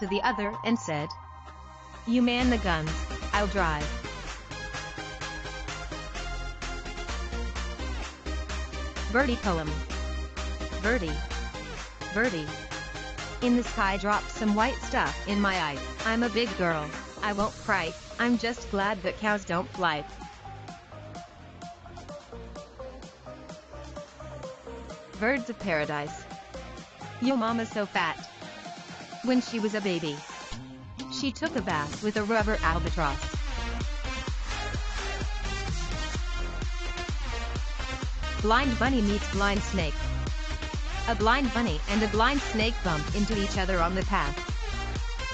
to the other and said, "You man the guns, I'll drive." Birdie Poem. Birdie. Birdie. In the sky dropped some white stuff in my eye. I'm a big girl, I won't cry, I'm just glad that cows don't fly. Birds of Paradise. Yo mama's so fat. When she was a baby, she took a bath with a rubber albatross. Blind bunny meets blind snake. A blind bunny and a blind snake bump into each other on the path.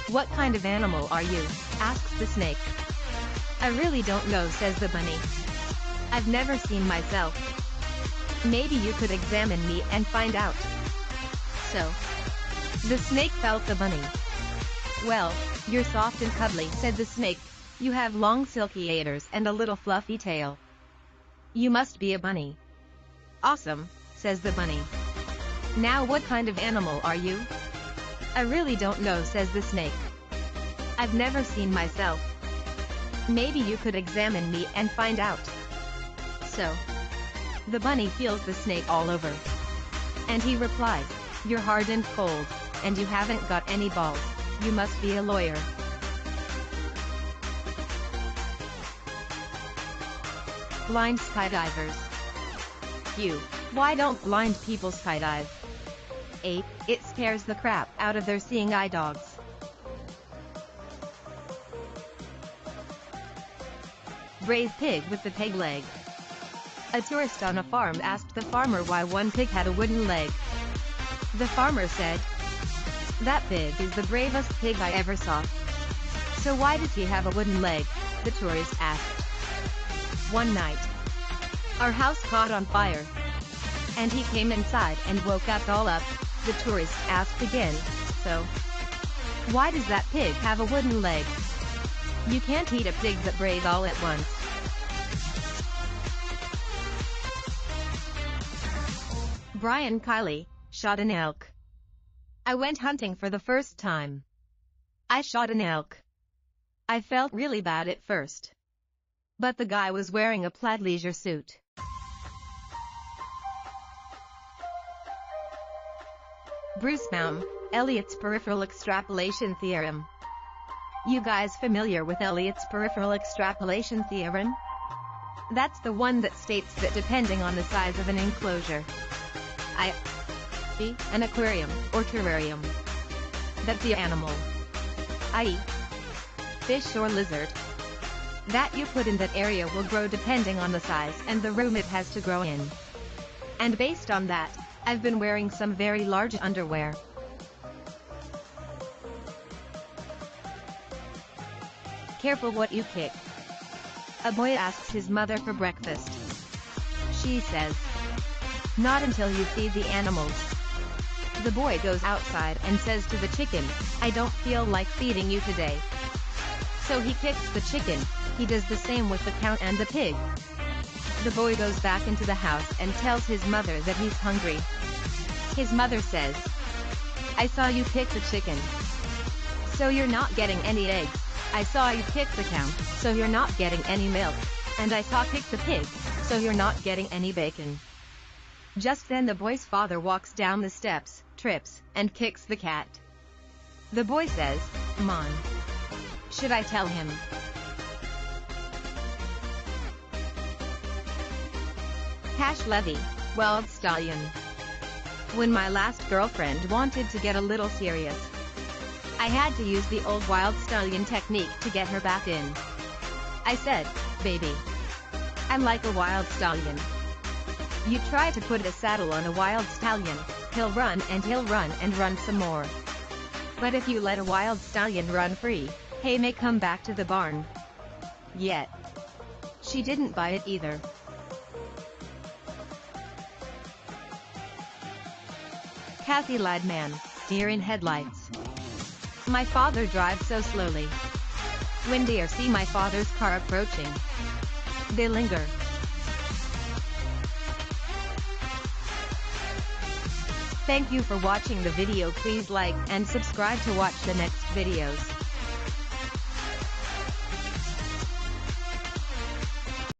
"What kind of animal are you?" asks the snake. "I really don't know," says the bunny. "I've never seen myself. Maybe you could examine me and find out." So the snake felt the bunny. "Well, you're soft and cuddly," said the snake. "You have long silky ears and a little fluffy tail. You must be a bunny." "Awesome," says the bunny. "Now what kind of animal are you?" "I really don't know," says the snake. "I've never seen myself. Maybe you could examine me and find out." So the bunny feels the snake all over, and he replies, "You're hard and cold, and you haven't got any balls. You must be a lawyer." Blind skydivers. Q. Why don't blind people skydive? A. It scares the crap out of their seeing eye dogs. Brave pig with the peg leg. A tourist on a farm asked the farmer why one pig had a wooden leg. The farmer said, "That pig is the bravest pig I ever saw." "So why does he have a wooden leg?" the tourist asked. One night, our house caught on fire, and he came inside and woke us all up. The tourist asked again, "So why does that pig have a wooden leg?" You can't eat a pig that brave all at once. Brian Kiley shot an elk. I went hunting for the first time. I shot an elk. I felt really bad at first, but the guy was wearing a plaid leisure suit. Bruce Baum, Elliot's Peripheral Extrapolation Theorem. You guys familiar with Elliot's Peripheral Extrapolation Theorem? That's the one that states that depending on the size of an enclosure, i.e., an aquarium or terrarium, that the animal, i.e., fish or lizard, that you put in that area will grow depending on the size and the room it has to grow in. And based on that, I've been wearing some very large underwear. Careful what you kick. A boy asks his mother for breakfast. She says, "Not until you feed the animals." The boy goes outside and says to the chicken, "I don't feel like feeding you today." So he kicks the chicken. He does the same with the cow and the pig. The boy goes back into the house and tells his mother that he's hungry. His mother says, "I saw you kick the chicken, so you're not getting any eggs. I saw you kick the cow, so you're not getting any milk. And I saw kick the pig, so you're not getting any bacon." Just then the boy's father walks down the steps, trips, and kicks the cat. The boy says, "Mom, should I tell him?" Levy, Wild Stallion. When my last girlfriend wanted to get a little serious, I had to use the old Wild Stallion technique to get her back in. I said, "Baby, I'm like a wild stallion. You try to put a saddle on a wild stallion, he'll run and he'll run and run some more. But if you let a wild stallion run free, he may come back to the barn." Yet she didn't buy it either. Cathy Ladman, deer in headlights. My father drives so slowly. When deer see my father's car approaching, they linger. Thank you for watching the video. Please like and subscribe to watch the next videos.